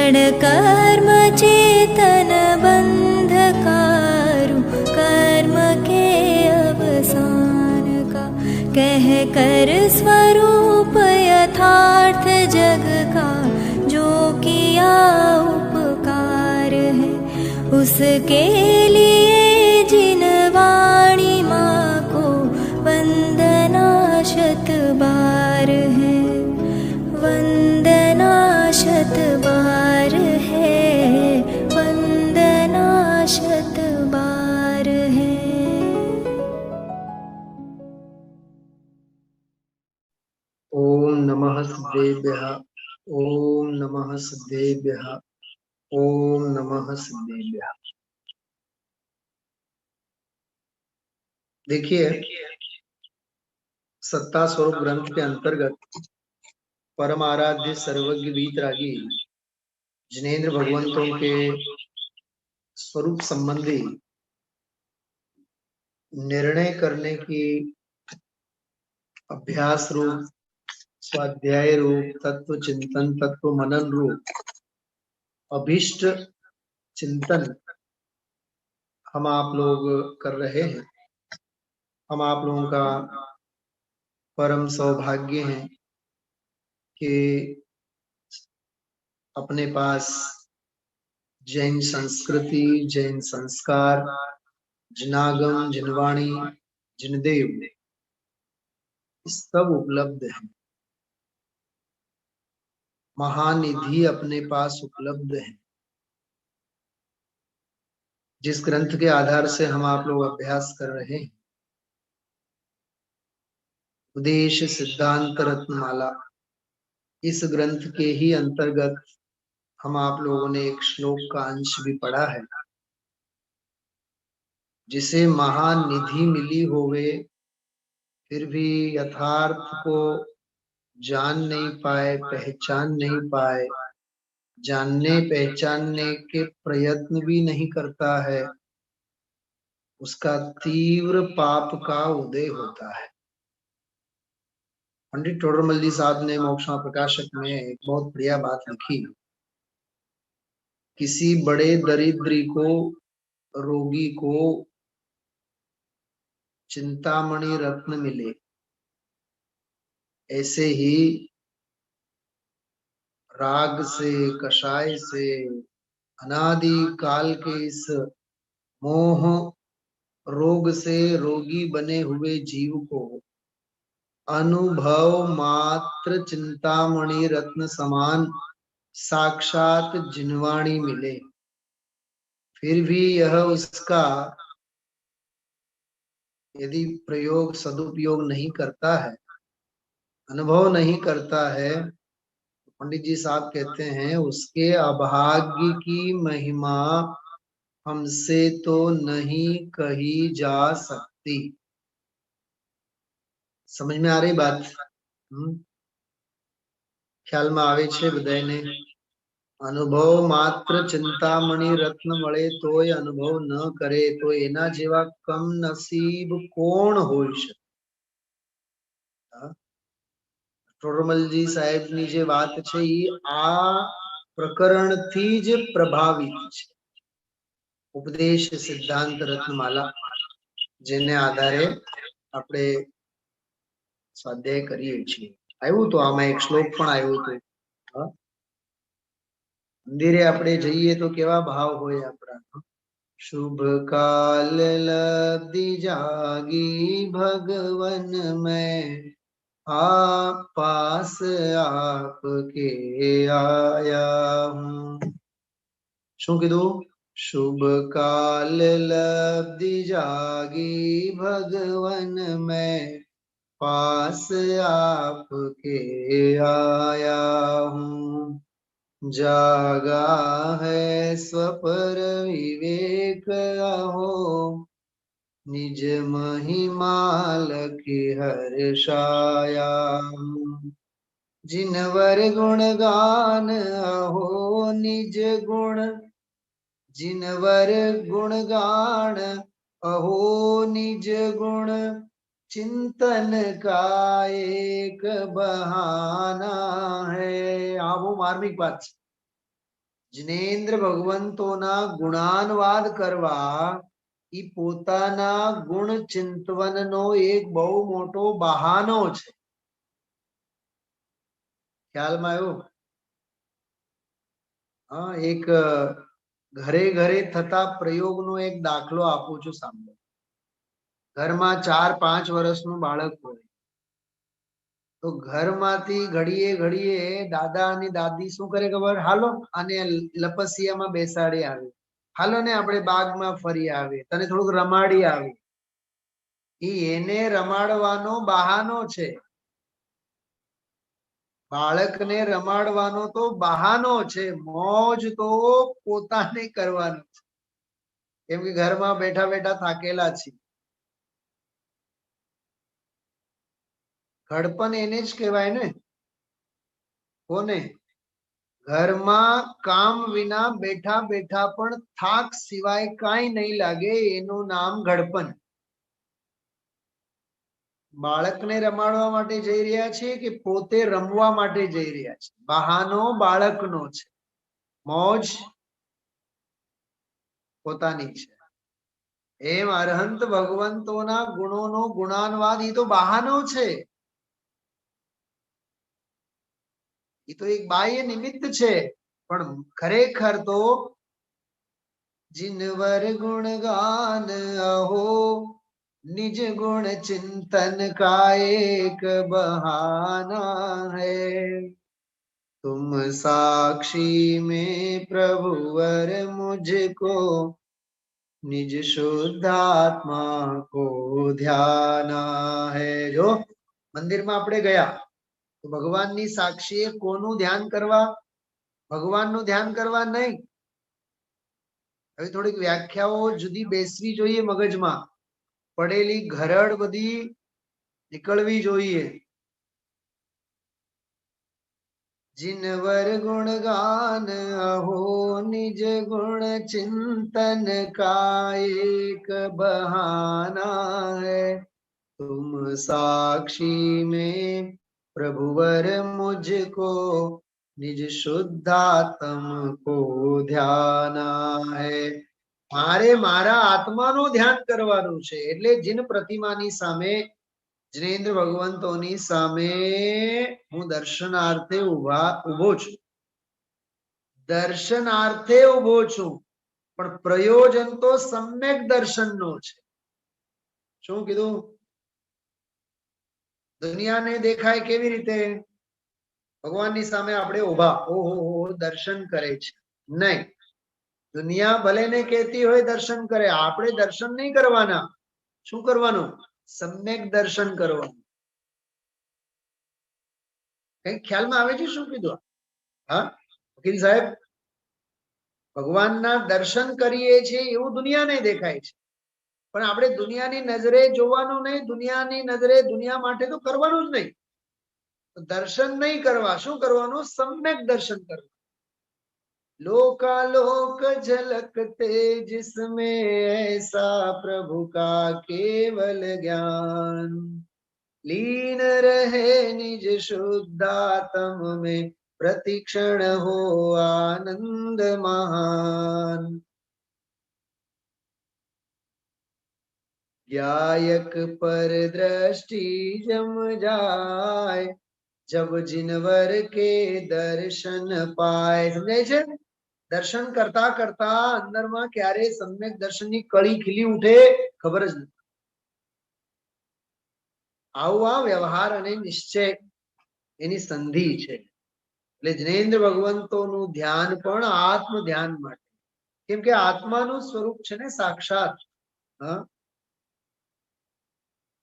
क्षण कर्म चेतन बंधकारु, कर्म के अवसान का कह कर स्वरूप यथार्थ जग का, जो किया उपकार है उसके लिए जिन वाणी माँ को वंदना शत बार है, वंदना शत बार है, वंदना शत बार है। ओम नमः सिद्धेभ्यः, ओम नमः सिद्धेभ्यः, ओम नमः सिद्धेभ्यः। देखिए, सत्ता स्वरूप ग्रंथ के अंतर्गत परम आराध्य सर्वज्ञ वीतरागी जिनेंद्र भगवंतों के स्वरूप संबंधी निर्णय करने की अभ्यास रूप, स्वाध्याय रूप, तत्व चिंतन, तत्व मनन रूप अभीष्ट चिंतन हम आप लोग कर रहे हैं। हम आप लोगों का परम सौभाग्य है कि अपने पास जैन संस्कृति, जैन संस्कार, जिनागम, जिनवाणी, जिनदेव सब उपलब्ध है। महानिधि अपने पास उपलब्ध है, जिस ग्रंथ के आधार से हम आप लोग अभ्यास कर रहे हैं। उपदेश सिद्धांत रत्नमाला, इस ग्रंथ के ही अंतर्गत हम आप लोगों ने एक श्लोक का अंश भी पढ़ा है। जिसे महानिधि मिली होवे फिर भी यथार्थ को जान नहीं पाए, पहचान नहीं पाए, जानने पहचानने के प्रयत्न भी नहीं करता है, उसका तीव्र पाप का उदय होता है। पंडित टोडरमल जी साहब ने मोक्षमा प्रकाशक में एक बहुत बढ़िया बात लिखी। किसी बड़े दरिद्री को, रोगी को चिंतामणि रत्न मिले, ऐसे ही राग से, कषाय से, अनादि काल के इस मोह रोग से रोगी बने हुए जीव को अनुभव मात्र चिंतामणि रत्न समान साक्षात जिनवाणी मिले, फिर भी यह उसका यदि प्रयोग सदुपयोग नहीं करता है, अनुभव नहीं करता है, पंडित जी साहब कहते हैं उसके अभाग्य की महिमा हमसे तो नहीं कही जा सकती। समझ में आ रही बात? ख्याल में आवे छे बधाने? अनुभव मात्र चिंतामणि रत्न मळे तोय अनुभव न करे तो एना जेवा कम नसीब कोण होई શકે? ટોડરમલજી સાહેબની જે વાત છે એ આ પ્રકરણથી જ પ્રભાવિત છે। ઉપદેશ સિદ્ધાંત રત્નમાલા, જેને આધારે આપણે સ્વાધ્યાય કરીએ છીએ। આવ્યું તો આમાં એક શ્લોક પણ આવ્યું હતું। મંદિરે આપણે જઈએ તો કેવા ભાવ હોય આપણા? शुभ काल लब्धि जागी भगवन में, आप पास आपके आया हूँ। शू कीधु? शुभ काल लब्धि जागी भगवन में, पास आपके आया हूँ। जागा है स्वपर विवेक अहो, निज महिमाल की हर्षाया। जिनवर गुण गान अहो निज गुण, जिनवर गुण गान अहो निज गुण, चिंतन का एक बहाना है। आ वो मार्मिक बात। જિનેન્દ્ર ભગવંતોના ગુણાનવાદ કરવા ઈ પોતાના ગુણ ચિંતવનનો એક બહુ મોટો બહાનો છે. ખ્યાલમાં આવ્યું? હા, એક ઘરે ઘરે થતા પ્રયોગનો એક દાખલો આપું છું, સાંભળો. ઘરમાં 4-5 વર્ષનું બાળક હોય તો ઘરમાંથી ઘડીએ ઘડીએ દાદા અને દાદી શું કરે ખબર? હાલો આને લપસિયામાં બેસાડી આવે, હાલો ને આપણે બાગમાં ફરી આવે, તને થોડુંક રમાડી આવે. એને રમાડવાનો બહાનો છે. બાળકને રમાડવાનો તો બહાનો છે. મોજ તો પોતાને કરવાનો છે. કેમ કે ઘરમાં બેઠા બેઠા થાકેલા છે. ઘડપણ એને જ કહેવાય ને. કોને? ઘરમાં કામ વિના બેઠા બેઠા પણ થાક સિવાય કાંઈ નહીં લાગે, એનું નામ ઘડપણ. બાળકને રમાડવા માટે જઈ રહ્યા છે કે પોતે રમવા માટે જઈ રહ્યા છે? બહાનો બાળકનો છે, મોજ પોતાની છે. એમ અરહંત ભગવંતોના ગુણોનો ગુણાનવાદ એ તો બહાનો છે. એ તો એક બાહ્ય નિમિત્ત છે. પણ ખરેખર તો जिनवर गुण गान अहो निज गुण चिंतन का एक बहाना है. तुम साक्षी में प्रभुवर मुझको निज शुद्धात्मा को ध्याना है. જો મંદિરમાં આપણે ગયા તો ભગવાનની સાક્ષીએ કોનું ધ્યાન કરવા? ભગવાનનું ધ્યાન કરવા નહીં. હવે થોડીક વ્યાખ્યાઓ જુદી બેસવી જોઈએ મગજમાં. પડેલી ઘરડ બધી નીકળવી જોઈએ. जिनवर गुण गान अहो निज गुण चिंतन का एक बहाना है. तुम साक्षी में प्रभुवर मुझको निज शुद्धात्म को ध्याना है. મારે મારા આત્માનું ધ્યાન કરવાનું છે. એટલે જીન પ્રતિમાની સામે, જિનેન્દ્ર ભગવંતોની સામે હું દર્શનાર્થે ઉભો છું. દર્શનાર્થે ઉભો છું, પણ પ્રયોજન તો સમ્યક દર્શનનો છે. શું કીધું? દુનિયાને દેખાય કેવી રીતે? ભગવાનની સામે આપણે ઉભા, ઓહો દર્શન કરે છે. નહીં, દુનિયા ભલે ને કહેતી હોય દર્શન કરે, આપણે દર્શન નહીં કરવાના. શું કરવાનું? સમ્યક દર્શન કરવાનું. કઈ ખ્યાલમાં આવે છે શું કીધું? હા વકીલ સાહેબ, ભગવાનના દર્શન કરીએ છીએ એવું દુનિયાને દેખાય છે, પણ આપણે દુનિયાની નજરે જોવાનું નહીં. દુનિયાની નજરે દુનિયા માટે તો કરવાનું જ નહીં. દર્શન નહીં કરવા, શું કરવાનું? સમ્યક દર્શન કરવાનું. लोकालोक झलकते जिसमें ऐसा प्रभु का केवल ज्ञान लीन रहे निज शुद्धात्म में प्रतिक्षण हो आनंद महान. गायक पर दृष्टि जम जाए जब जिनवर के दर्शन पाए. समझाય છે? દર્શન કરતા કરતા અંદરમાં ક્યારે સમ્યક દર્શનની કળી ખીલી ઉઠે ખબર જ નથી. આવું આ વ્યવહાર અને નિશ્ચય એની સંધિ છે. એટલે જિનેન્દ્ર ભગવંતોનું ધ્યાન પણ આત્મ ધ્યાન માટે. કેમ કે આત્માનું સ્વરૂપ છે ને સાક્ષાત.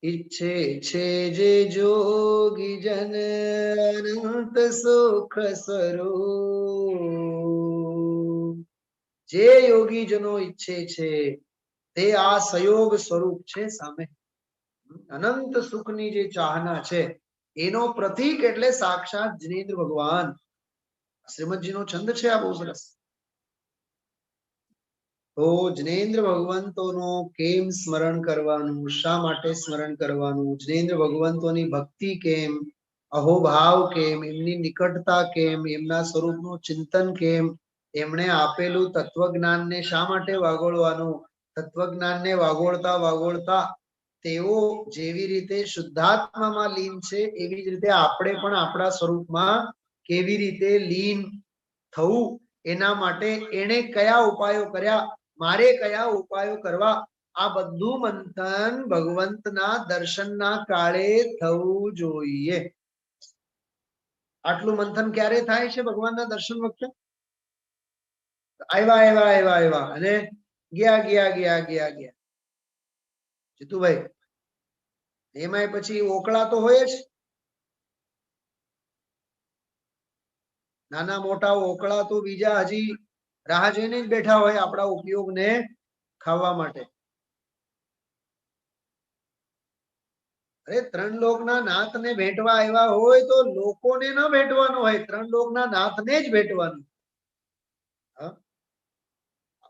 ઈચ્છે છે જે જોગી જન અનંત સુખ સ્વરૂપ. જે યોગીજનો ઈચ્છે છે તે આ સયોગ સ્વરૂપ છે સામે. અનંત સુખની જે ચાહના છે એનો પ્રતીક એટલે સાક્ષાત જિનેન્દ્ર ભગવાન. શ્રીમદજીનો છંદ છે આ બહુ સરસ. તો જિનેન્દ્ર ભગવંતોનો કેમ સ્મરણ કરવાનું? શા માટે સ્મરણ કરવાનું? જિનેન્દ્ર ભગવંતોની ભક્તિ કેમ? અહોભાવ કેમ? એમની નિકટતા કેમ? એમના સ્વરૂપનું ચિંતન કેમ? એમણે આપેલું તત્વજ્ઞાનને શા માટે વાગોળવાનું? તત્વજ્ઞાનને વાગોળતા વાગોળતા તેઓ જેવી રીતે શુદ્ધાત્મામાં લીન છે એવી જ રીતે આપણે પણ આપણા સ્વરૂપમાં કેવી રીતે લીન થવું એના માટે એણે કયા ઉપાયો કર્યા, મારે કયા ઉપાયો કરવા, આ બધું મંથન ભગવંતના દર્શનના કાળે થવું જોઈએ. આટલું મંથન ક્યારે થાય છે? ભગવાનના દર્શન વખતે. આવ્યા આવ્યા આવ્યા આવ્યા અને ગયા ગયા ગયા ગયા ગયા. જીતુભાઈ, એમાંય પછી ઓકળા તો હોય જ, નાના મોટા ઓકળા તો બીજા હજી રાહ જોઈને જ બેઠા હોય આપણા ઉપયોગને ખાવા માટે. અરે ત્રણ લોકના નાથને ભેટવા આવ્યા હોય તો લોકોને ન ભેટવાનું હોય, ત્રણ લોકના નાથને જ ભેટવાનું.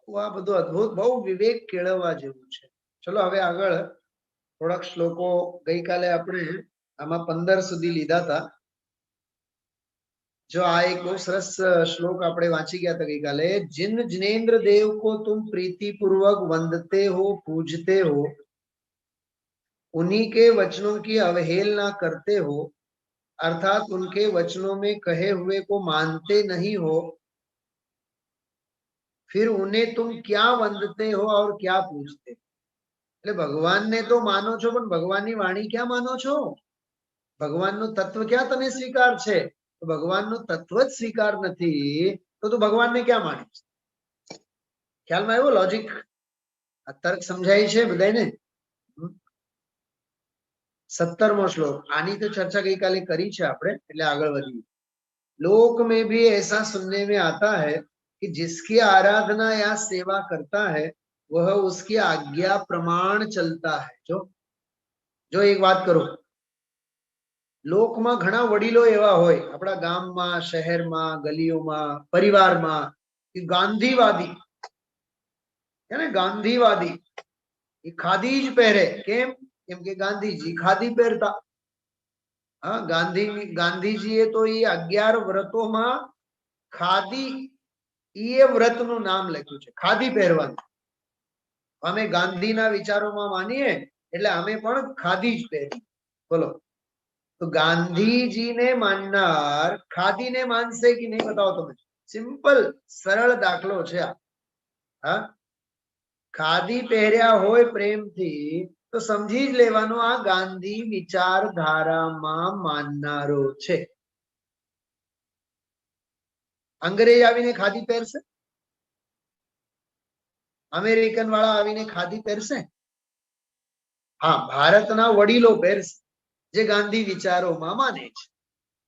આ બધું અદ્ભુત, બહુ વિવેક કેળવવા જેવું છે. ચલો હવે આગળ થોડાક શ્લોકો, ગઈકાલે આપણે આમાં 15 સુધી લીધા હતા. જો આ એક બહુ સરસ શ્લોક આપણે વાંચી ગયા હતા ગઈકાલે. जिन जिनेन्द्र देव को तुम प्रीति पूर्वक वंदते हो, पूजते हो, उन्हीं के वचनों की अवहेलना करते हो, अर्थात उनके वचनों में कहे हुए को मानते नहीं हो, फिर उन्हें तुम क्या वंदते हो और क्या पूजते? એટલે ભગવાનને તો માનો છો પણ ભગવાનની વાણી ક્યાં માનો છો? ભગવાનનું તત્વ ક્યાં તને સ્વીકાર છે? તો ભગવાનનું તત્વ જ સ્વીકાર નથી તો તું ભગવાનને ક્યાં માનીશ? ખ્યાલમાં આવ્યો લોજિક? આ તર્ક સમજાય છે બધાને? 17મો શ્લોક. આની તો ચર્ચા ગઈકાલે કરી છે આપણે, એટલે આગળ વધીએ. लोक में भी ऐसा सुनने में आता है कि जिसकी आराधना या सेवा करता है वह उसकी आज्ञा प्रमाण चलता है. जो एक बात करो, લોકમાં ઘણા વડીલો એવા હોય આપણા ગામમાં, શહેરમાં, ગલીઓમાં, પરિવારમાં, કે ગાંધીવાદી, એને ગાંધીવાદી, એ ખાદી જ પહેરે. કેમ? કેમ કે ગાંધીજી ખાદી પહેરતા. હા, ગાંધીજીએ તો એ 11 વ્રતોમાં ખાદી, એ વ્રતનું નામ લખ્યું છે, ખાદી પહેરવાનું. અમે ગાંધીના વિચારોમાં માનીએ એટલે અમે પણ ખાદી જ પહેરી. બોલો, તો ગાંધીજીને માનનાર ખાદીને માનશે કે નહીં? બતાવો તમે. સિમ્પલ સરળ દાખલો છે આ. હા, ખાદી પહેર્યા હોય પ્રેમથી તો સમજી જ લેવાનું આ ગાંધી વિચારધારામાં માનનારો છે. અંગ્રેજ આવીને ખાદી પહેરશે? અમેરિકન વાળા આવીને ખાદી પહેરશે? હા, ભારતના વડીલો પહેરશે જે ગાંધી વિચારોમાં માને છે.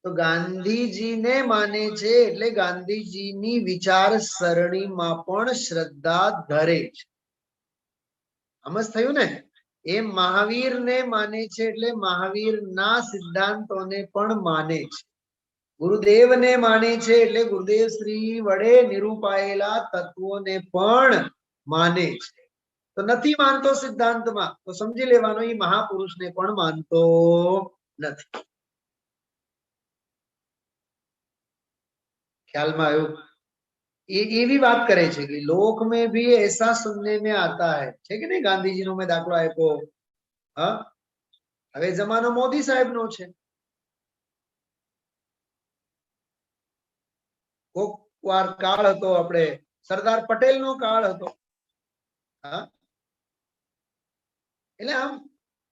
તો ગાંધીજીને માને છે એટલે ગાંધીજીની વિચાર સરણીમાં પણ શ્રદ્ધા ધરે છે. સમજ થયું ને? એમ મહાવીરને માને છે એટલે મહાવીરના સિદ્ધાંતોને પણ માને છે. ગુરુદેવને માને છે એટલે ગુરુદેવ શ્રી વડે નિરૂપાયેલા તત્વોને પણ માને છે. તો નથી માનતો સિદ્ધાંતમાં તો સમજી લેવાનો એ મહાપુરુષને પણ માનતો નથી. ખ્યાલમાં આવ્યું? એવી વાત કરે છે કે લોક में भी ऐसा सुनने में आता है, છે કે નહીં? ગાંધીજીનો મેં દાખલો આપ્યો. હા, હવે જમાનો મોદી સાહેબનો છે. કોક વાર કાળ હતો આપણે સરદાર પટેલનો કાળ હતો. હા, એટલે આમ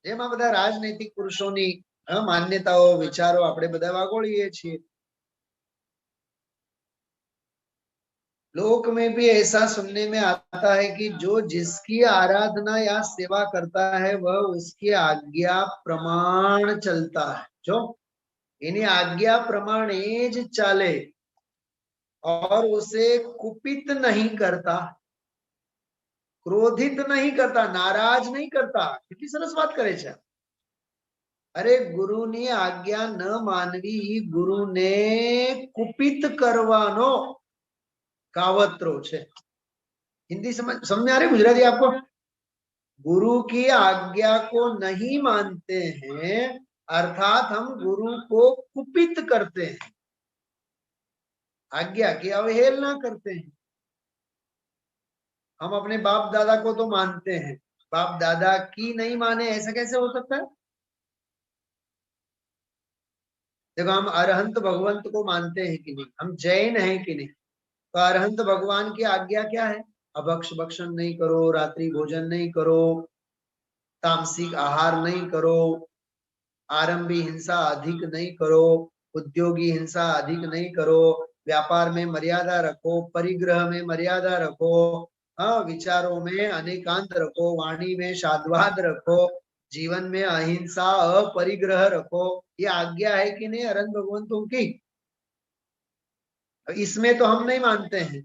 જેમ આ બધા રાજનૈતિક પુરુષોની માન્યતાઓ, વિચારો આપણે બધા વાગોળીએ છીએ. लोक में भी ऐसा सुनने में आता है कि जो जिसकी आराधना या सेवा करता है वह उसकी आज्ञा प्रमाण चलता है. जो એની આજ્ઞા પ્રમાણે જ ચાલે और उसे कुपित नहीं करता, क्रोधित नहीं करता, नाराज नहीं करता. કેટલી સરસ વાત કરે છે. અરે ગુરુની આજ્ઞા ન માનવી ગુરુને કુપિત કરવાનો कावत्रो छे. हिंदी समझ में आ रही? गुजराती आपको? गुरु की आज्ञा को नहीं मानते हैं अर्थात हम गुरु को कुपित करते हैं. आज्ञा की अवहेलना करते हैं। हम अपने बाप दादा को तो मानते हैं, बाप दादा की नहीं माने, ऐसा कैसे हो सकता है? देखो, हम अरहंत भगवंत को मानते हैं कि नहीं, हम जैन हैं कि नहीं, तो अरहंत भगवान की आज्ञा क्या है? अभक्ष भक्षण नहीं करो, रात्रि भोजन नहीं करो, तामसिक आहार नहीं करो, आरंभी हिंसा अधिक नहीं करो, उद्योगी हिंसा अधिक नहीं करो, व्यापार में मर्यादा रखो, परिग्रह में मर्यादा रखो, हाँ, विचारों में अनेकांत रखो, वाणी में साधुवाद रखो, जीवन में अहिंसा अपरिग्रह रखो। ये आज्ञा है कि नहीं अरहंत भगवंतों की? इसमें तो हम नहीं मानते हैं,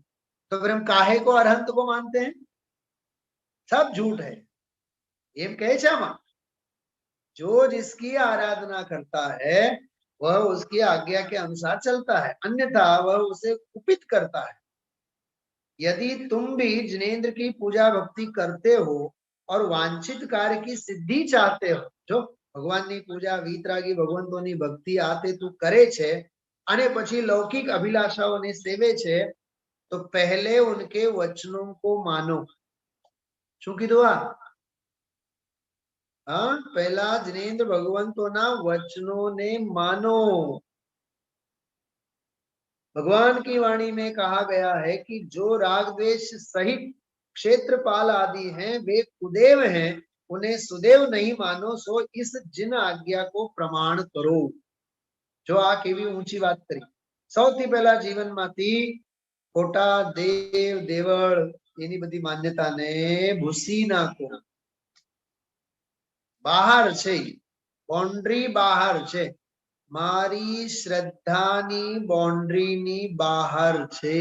तो फिर हम काहे को अरहंत को मानते हैं? सब झूठ है। एम कहे छामा, जो जिसकी आराधना करता है वह उसकी आज्ञा के अनुसार चलता है, अन्यथा वह उसे कुपित करता है। यदि तुम भी जिनेंद्र की पूजा भक्ति करते हो और वांछित कार्य की सिद्धि चाहते हो, जो भगवान की पूजा वीतरागी भगवंतोની भक्ति આ તે તું કરે છે અને પછી લૌકિક અભિલાષાઓને સેવે છે, तो पहले उनके वचनों को मानो। શું કીધું આ? हाँ, पहला जिनेंद्र भगवंतोना वचनों ने मानो। भगवान की वाणी में कहा गया है कि जो राग द्वेष सहित क्षेत्रपाल आदि हैं वे कुदेव हैं, उन्हें सुदेव नहीं मानो, सो इस जिन आज्ञा को प्रमाण करो। जो आ केवी ऊंची बात करी। સૌથી પહેલા જીવનમાંથી ખોટા દેવ દેવળ એની બધી માન્યતાને ભૂસી નાખો। બહાર છે, બાઉન્ડ્રી બહાર છે, મારી શ્રદ્ધાની બાઉન્ડ્રીની બહાર છે,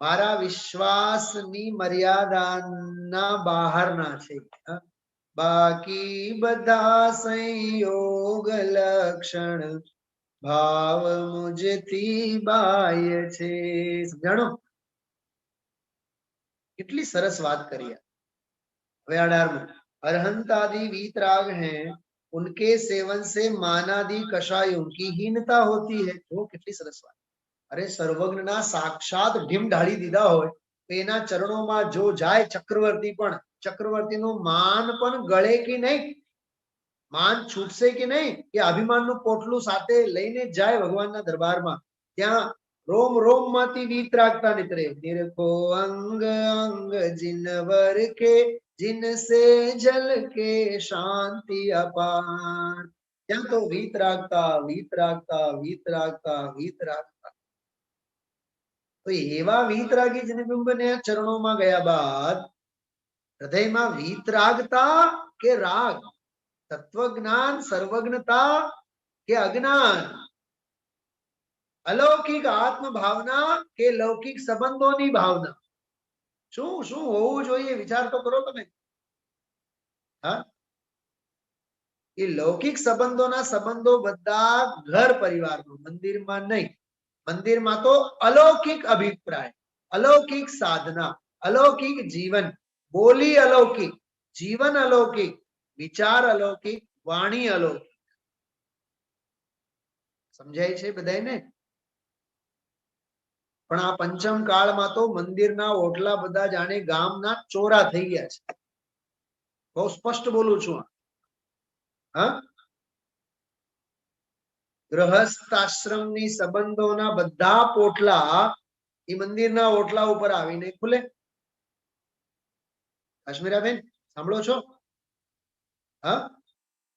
મારા વિશ્વાસની મર્યાદાના બહારના છે। બાકી બધા સંયોગ લક્ષણ ભાવ મુજથી બાહ્ય છે। સમજાણો? કેટલી સરસ વાત કરી। હવે 18 अरहंत आदि वीतराग हैं, उनके सेवन से मानादि कषायों की हीनता होती है। वो कितनी सरस बात। अरे सर्वज्ञना साक्षात ढीम ढाળી દીધા હોય તો એના ચરણોમાં જો જાય ચક્રવર્તી, પણ ચક્રવર્તીનું માન પણ ગળે કે નહીં? માન છૂટશે કે નહીં? કે અભિમાનનું પોટલું સાથે લઈને જાય ભગવાનના દરબારમાં, ત્યાં रोम रोम माती वीतरागता निकले। निरखो अंग अंग जिनवर के, जिनसे जल के शांति अपार। ત્યાં તો વીતરાગતા વીતરાગતા વીતરાગતા વીતરાગતા। તો એવા વીતરાગી જનબિંબને ચરણોમાં ગયા બાદ હૃદયમાં વીતરાગતા કે રાગ, તત્વજ્ઞાન સર્વજ્ઞતા કે અજ્ઞાન, अलौकिक आत्म भावना के लौकिक संबंधों भावना, शू शू होवू जोईए विचार तो करो तमे। हाँ, ये लौकिक संबंधों बधा घर परिवार में, मंदिर में नहीं। मंदिर में तो अलौकिक अभिप्राय, अलौकिक साधना, अलौकिक जीवन, बोली अलौकिक, जीवन अलौकिक, विचार अलौकिक, वाणी अलौकिक। समझाय छे बधाने? पण आ पंचम काल में तो मंदिरना ओटला बधा जाने गामना चोरा थई गया छे। बहुत स्पष्ट बोलू छू। हाँ, गृहस्थाश्रमनी संबंधोना बधा पोटला ई मंदिरना ओटला उपर आवीने खुले। काश्मीरा बेन सांभळो छो? हाँ,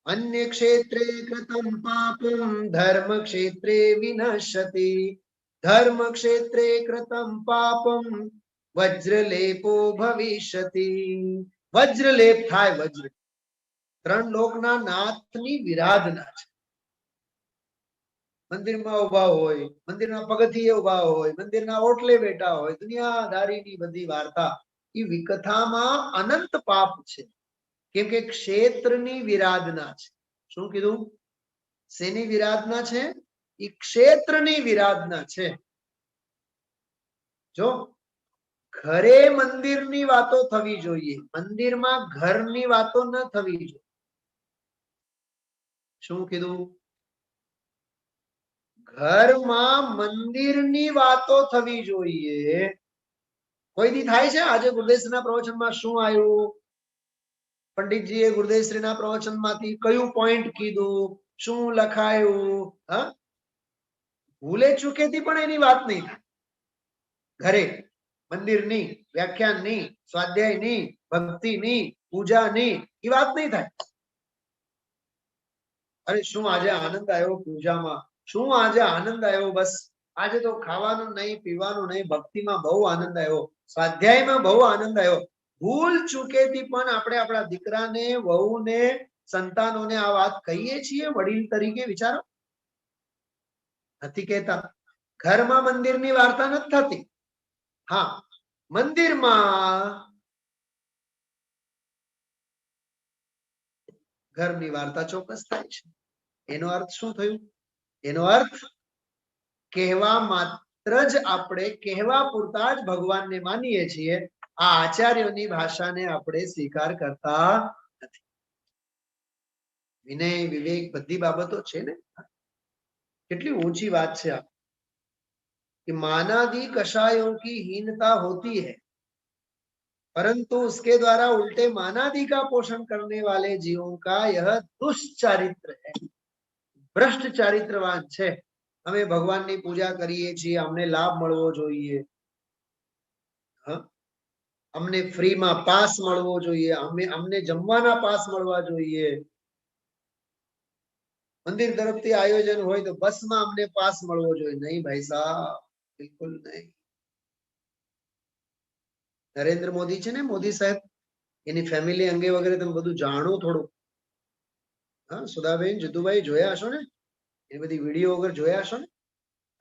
अन्य क्षेत्रे कृतं पापं धर्म क्षेत्रे विनश्यति, धर्म क्षेत्रे कृतं पापं वज्रलेपो भविष्यति। वज्रलेप थाय वज्र। त्रण लोकना नाथनी विराधना छे। मंदिरमां उभा होय, मंदिरना पगथीए उभा होय, मंदिरना ओटले बेठा होय, दुनियादारीनी बधी वार्ता ई विकथामां अनंत पाप छे। केम के क्षेत्रनी विराधना छे। शुं कीधुं? सेनी विराधना छे? ई क्षेत्रनी विराधना छे। जो घरे मंदिरनी वातो थवी जोईए, मंदिरमां घरनी वातो न थवी जोईए। शुं कीधुं? ઘરમાં મંદિરની વાતો થવી જોઈએ. કોઈ દી થાય છે? આજે ગુરુદેવશ્રીના પ્રવચનમાં શું આવ્યું? પંડિતજીએ ગુરુદેવશ્રીના પ્રવચનમાંથી કયું પોઈન્ટ કીધું? શું લખાયું? હા, ભૂલે ચૂકેથી પણ એની વાત નહીં થાય. ઘરે મંદિરની, વ્યાખ્યાનની, સ્વાધ્યાયની, ભક્તિની, પૂજાની એ વાત નહીં થાય. અરે શું આજે આનંદ આવ્યો પૂજામાં, શું આજે આનંદ આવ્યો, બસ આજે તો ખાવાનું નહીં, પીવાનું નહીં, ભક્તિમાં બહુ આનંદ આવ્યો, સ્વાધ્યાયમાં બહુ આનંદ આવ્યો. ભૂલ ચૂકેથી પણ આપણે આપણા દીકરાને, વહુને, સંતાનોને આ વાત કહીએ છીએ વડીલ તરીકે? વિચારો, નથી કહેતા. ઘરમાં મંદિરની વાર્તા નથી થતી. હા, મંદિરમાં ઘરની વાર્તા ચોક્કસ થાય છે. એનો અર્થ શું થયું? એનો અર્થ કહેવા માત્ર જ આપણે કહેવા પૂરતા જ ભગવાનને માનીએ છીએ. આ આચાર્યોની ભાષાને આપણે સ્વીકાર કરતા નથી. વિનય, વિવેક બધી બાબતો છે ને. કેટલી ઊંચી વાત છે આ कि मानादि कषायों की हीनता होती है, परंतु उसके द्वारा उल्टे मानादि का पोषण करने वाले जीवों का यह दुष्चारित्र है, भ्रष्ट चारित्रवान છે. અમે ભગવાનની પૂજા કરીએ છીએ, અમને લાભ મળવો જોઈએ, અમને ફ્રીમાં પાસ મળવો જોઈએ, અમને જમવાના પાસ મળવા જોઈએ, મંદિર તરફથી આયોજન હોય તો બસમાં અમને પાસ મળવો જોઈએ. નહીં ભાઈ સાહેબ, બિલકુલ નહીં. નરેન્દ્ર મોદી છે ને, મોદી સાહેબ, એની ફેમિલી અંગે વગેરે તમે બધું જાણો થોડું. હા, સુધાબેન, જુદુભાઈ જોયા હશો ને, એ બધી વિડીયો વગર જોયા હશો ને.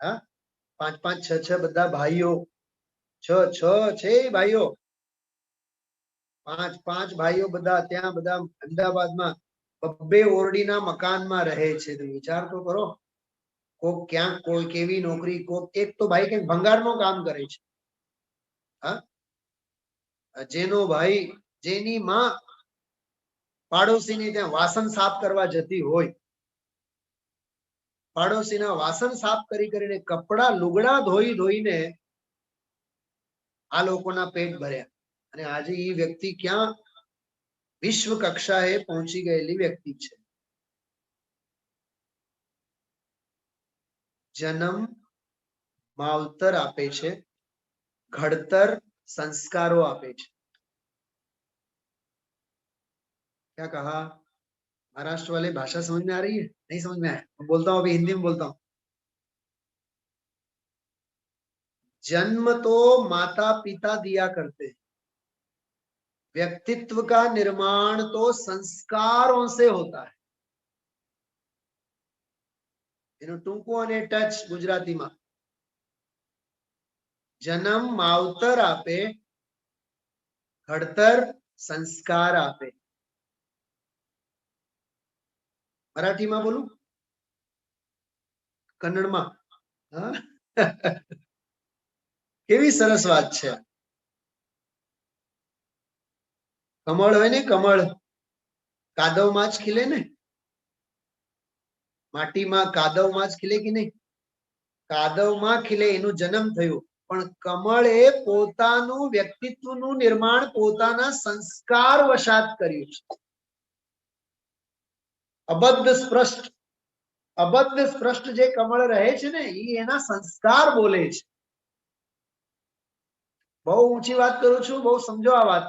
હા, 5-5, 6-6 બધા ભાઈઓ, 6 છે ભાઈઓ, 5-5 ભાઈઓ બધા ત્યાં, બધા અમદાવાદમાં 2 ઓરડીના મકાનમાં રહે છે. તો વિચાર તો કરો, કોક ક્યાંક કોઈ કેવી નોકરી, કોક એક તો ભાઈ કંઈક ભંગારનું કામ કરે છે. હા, જેનો ભાઈ, જેની માં પાડોશીની ત્યાં વાસણ સાફ કરવા જતી હોય, પાડોશીના વાસણ સાફ કરીને કપડા લુગડા ધોઈને આ લોકોના પેટ ભર્યા. અને આજે એ વ્યક્તિ ક્યાં વિશ્વ કક્ષાએ પહોંચી ગયેલી વ્યક્તિ છે. જન્મ માવતર આપે છે, ઘડતર संस्कारों આપે છે. क्या कहा? महाराष्ट्र वाले भाषा समझ में आ रही है? नहीं समझ में आया? मैं बोलता हूँ, अभी हिंदी में बोलता हूँ. जन्म तो माता पिता दिया करते हैं, व्यक्तित्व का निर्माण तो संस्कारों से होता है. એનું ટૂંકું અને ટચ ગુજરાતીમાં, જન્મ માવતર આપે, ઘડતર સંસ્કાર આપે. મરાઠીમાં બોલું, કન્નડમાં? કેવી સરસ વાત છે. કમળ હોય ને, કમળ કાદવમાં જ ખીલે ને, માટીમાં કાદવમાં જ ખીલે કે નહીં? કાદવમાં ખીલે, એનું જન્મ થયું. પણ કમળે પોતાનું વ્યક્તિત્વનું નિર્માણ પોતાના સંસ્કાર વશાત કર્યું છે. અબદ્ધ સ્પષ્ટ જે કમળ રહે છે ને, એ એના સંસ્કાર બોલે છે. બહુ ઊંચી વાત કરું છું, બહુ સમજો આ વાત.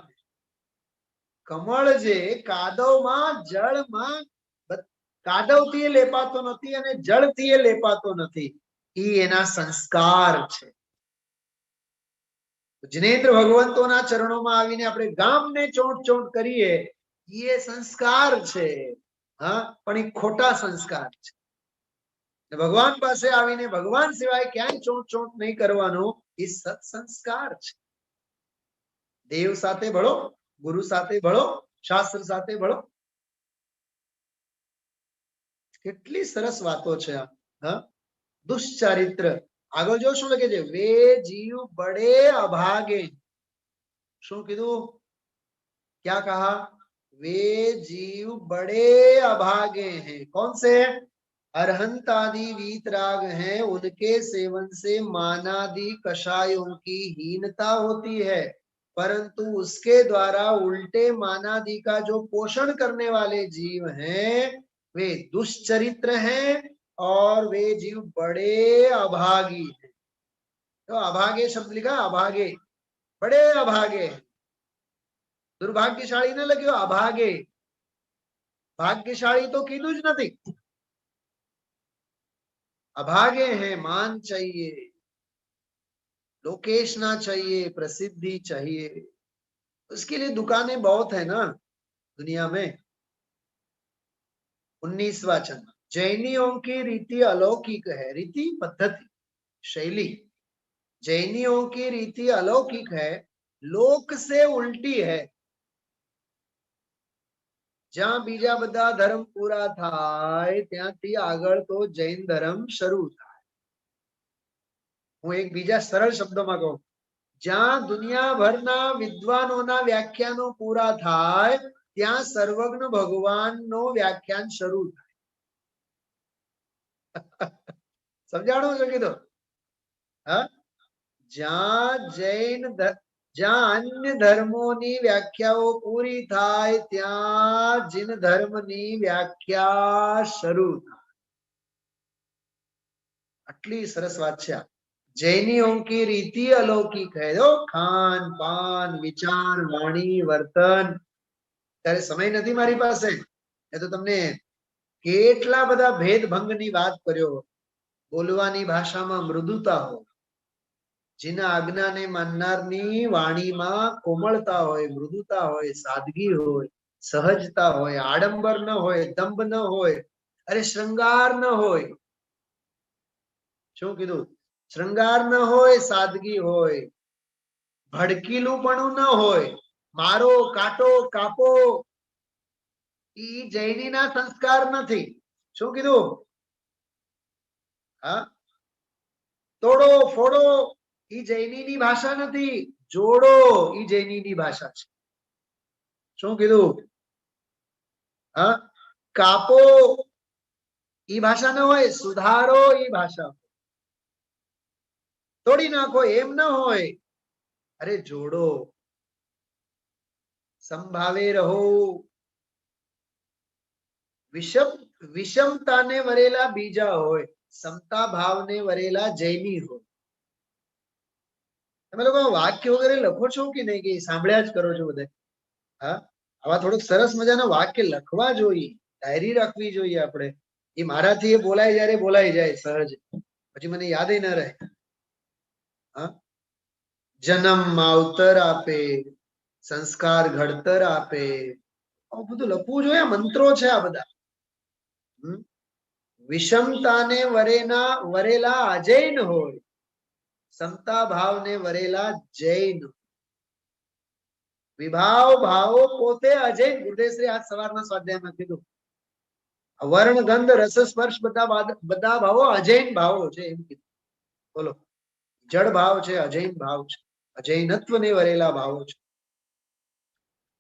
કમળ જે કાદવમાં, જળમાં, કાદવથી લેપાતો નથી અને જળથી લેપાતો નથી, એ એના સંસ્કાર છે. જિનેન્દ્ર ભગવંતોના ચરણોમાં આવીને આપણે ગામને ચોંટ કરીએ, એ સંસ્કાર છે. હા, પણ એ ખોટા સંસ્કાર છે. ભગવાન પાસે આવીને ભગવાન સિવાય ક્યાંય ચોંટ નહીં કરવાનો, એ સત્સંસ્કાર છે. દેવ સાથે ભળો, ગુરુ સાથે ભળો, શાસ્ત્ર સાથે ભળો. કેટલી સરસ વાતો છે આ. હા, દુષ્ચારિત્ર. આગળ જો શું લખે છે? વે જીવ બડે અભાગે. શું કીધું? क्या कहा? वे जीव बड़े अभागे हैं. कौन से? अरहंत आदि वीतराग हैं, उनके सेवन से मानादि कषायों की हीनता होती है, परंतु उसके द्वारा उल्टे मानादि का जो पोषण करने वाले जीव हैं वे दुष्चरित्र हैं और वे जीव बड़े अभागी हैं। तो अभागे शब्द लिखा, अभागे, बड़े अभागे हैं। दुर्भाग्यशाली न लग्यो, अभागे। भाग्यशाली तो कीधुं ज નથી, अभागे हैं। मान चाहिए, लोकेशना चाहिए, प्रसिद्धि चाहिए, उसके लिए दुकानें बहुत है ना दुनिया में। 19वां चंद, जैनियों की रीति अलौकिक है। रीति पद्धति शैली, जैनियों की रीति अलौकिक है, लोक से उल्टी है। જ્યાં બીજા બધા ધર્મ પૂરા થાય ત્યાંથી આગળ તો જૈન ધર્મ શરૂ થાય। હું એક બીજા સરળ શબ્દોમાં કહું, જ્યાં દુનિયાભરના વિદ્વાનોના વ્યાખ્યાનો પૂરા થાય ત્યાં સર્વજ્ઞ ભગવાનનો વ્યાખ્યાન શરૂ થાય। સમજાણું છે કીધું? હા, જ્યાં જૈન જ્યાં अन्य धर्मोनी व्याख्याओ पूरी थाय त्या जिन धर्मनी व्याख्या शरू थाय। आटली सरस बात छे। जैनियों की रीति अलौकिक है, जो खान पान विचार वाणी वर्तन। त्यारे समय नथी मारी पासे, ए तो तमने केटला बधा भेदभंगनी वात कर्यो। बोलवानी भाषामां मृदुता हो, जिना आज्ञा ने माननारनी वाणीमां कोमलता होय, मृदुता होय, सादगी होय, सहजता होय, आडंबर न होय, दंभ न होय, अरे श्रृंगार न होय। शुं कीधुं? श्रृंगार न होय, सादगी होय, भड़कीलुपणुं न होय, मारो काटो कापो ई जैनीना संस्कार नथी। शुं कीधुं? हाँ, तोड़ो फोड़ो ई जैनीनी भाषा नथी, जोड़ो ई जैनीनी भाषा छे। शुं कीधुं? हाँ, कापो ई भाषा न होय, सुधारो ई भाषा। तोड़ी नाखो एम न होय, अरे जोड़ो, संभावे रहो। विषम विषमता ने वरेला बीजा होय, समता भाव ने वरेला जैनी हो। તમે લોકો વાક્ય વગેરે લખો છો કે નહીં, કે સાંભળ્યા જ કરો છો બધે? હા, આવા થોડુંક સરસ મજાના વાક્ય લખવા જોઈએ, ડાયરી રાખવી જોઈએ આપણે। એ મારાથી એ બોલાય જ્યારે બોલાઈ જાય સહજ, પછી મને યાદ ન રહે। હા, જન્મ માવતર આપે, સંસ્કાર ઘડતર આપે, આવું બધું લખવું જોઈએ। મંત્રો છે આ બધા। વિષમતાને વરેલા અજૈન હોય, समता भाव ने वरेला जैन। विभाव भावो पोते अजैन। गुरुदेवश्री आज सवाરના સ્વાધ્યાયમાં કીધું, वर्ण गंध रस स्पर्श બધા ભાવો અજૈન ભાવો છે એમ કીધું। બોલો, जड़ भाव છે, अजैन भाव છે, अजैनत्व ने वरेला भावो છે।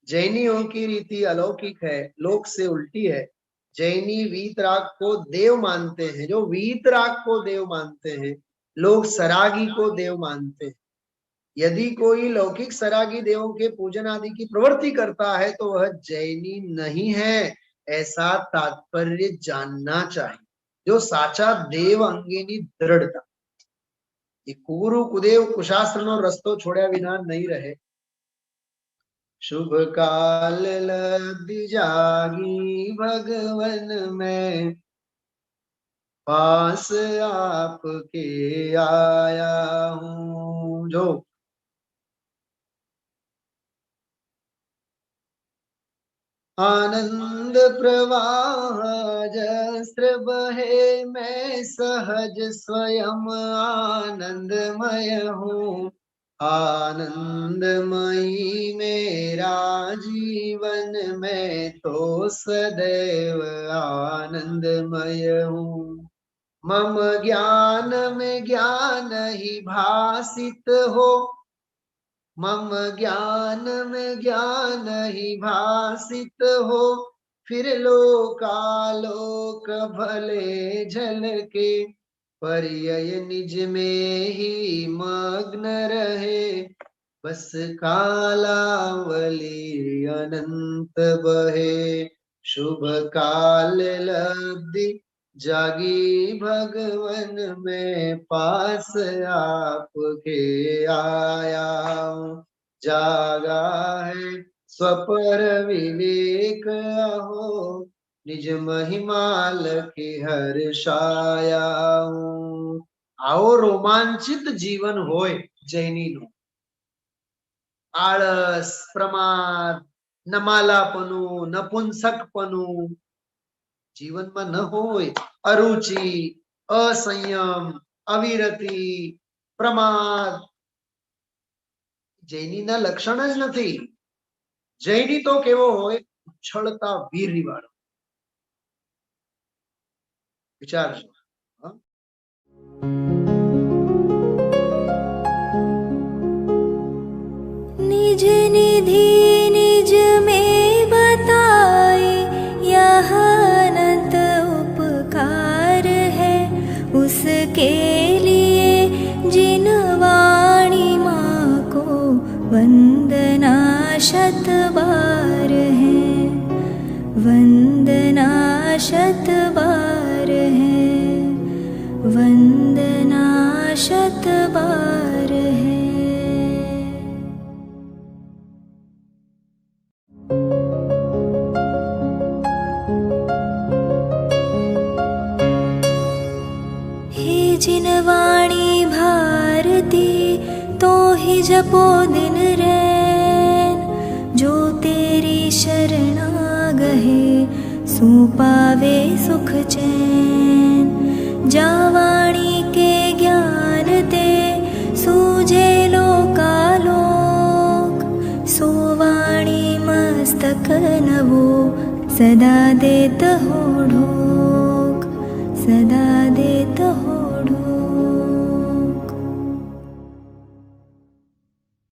जैनियों की रीति अलौकिक है, लोक से उल्टी है। जैनी वीतराग को देव मानते हैं, जो वीतराग को देव मानते हैं, लोग सरागी को देव मानते हैं। यदि कोई लौकिक सरागी देवों के पूजन आदि की प्रवृत्ति करता है तो वह जैनी नहीं है, ऐसा तात्पर्य जानना चाहिए। जो साचा देव अंगेनी दृढ़ता, ये कुरु कुदेव कुशास्त्र नो रस्तो छोड़ा विना नहीं रहे। शुभ काल लब्धि जागी भगवन में, पास आपके आया हूँ। जो आनंद प्रवाह जस्र बहे, मैं सहज स्वयं आनंदमय हूँ। आनंदमयी मेरा जीवन, मैं तो सदैव आनंदमय हूँ। मम ज्ञान में ज्ञान ही भासित हो, मम ज्ञान में ज्ञान ही भासित हो, फिर लोकालोक भले झलके, पर्यय निज में ही मग्न रहे। बस कालावली अनंत बहे, शुभ काल लब्धि जागी भगवन में, पास आपके आया हूँ। जागा है स्वपर विवेक अहो, निज महिमाल की हर्षाया हूँ। આવો રોમાંચિત જીવન હોય જૈનીનું. આળસ, પ્રમાદ, નમાલાપનું, નપુંસકપનું જીવનમાં ન હોય. અરુચિ, અસંયમ, અવિરતિ, પ્રમાદ જૈનીના લક્ષણ જ નથી. જૈની તો કેવો હોય? ઉછળતા વીર વાળો. વિચારજો. निज निधि निज में बताए, यह अनंत उपकार है उसके लिए, जिन वाणी माँ को वंदना शत बार है, वंदना शत बार है, वंदना शत बार है। जिन वाणी भारती तो ही जपो दिन रैन, जो तेरी शरणा गहे सो पावे सुख चैन। जा वाणी के ज्ञान ते सूझे लोकालोक, सो वाणी मस्तक नवो सदा देत हो ढोक, सदा देत हो